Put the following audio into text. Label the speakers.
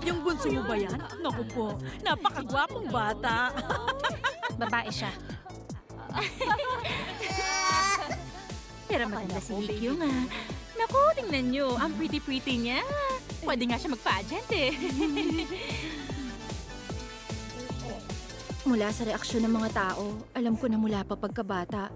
Speaker 1: Yung bunso mo ba yan? Naku po, napakagwapong bata.
Speaker 2: Babae siya. Pero maganda si Hikyo nga. Naku, tingnan nyo. Ang pretty-pretty niya. Pwede nga siya mag-pageant eh.
Speaker 3: Mula sa reaksyon ng mga tao, alam ko na mula pa pagkabata,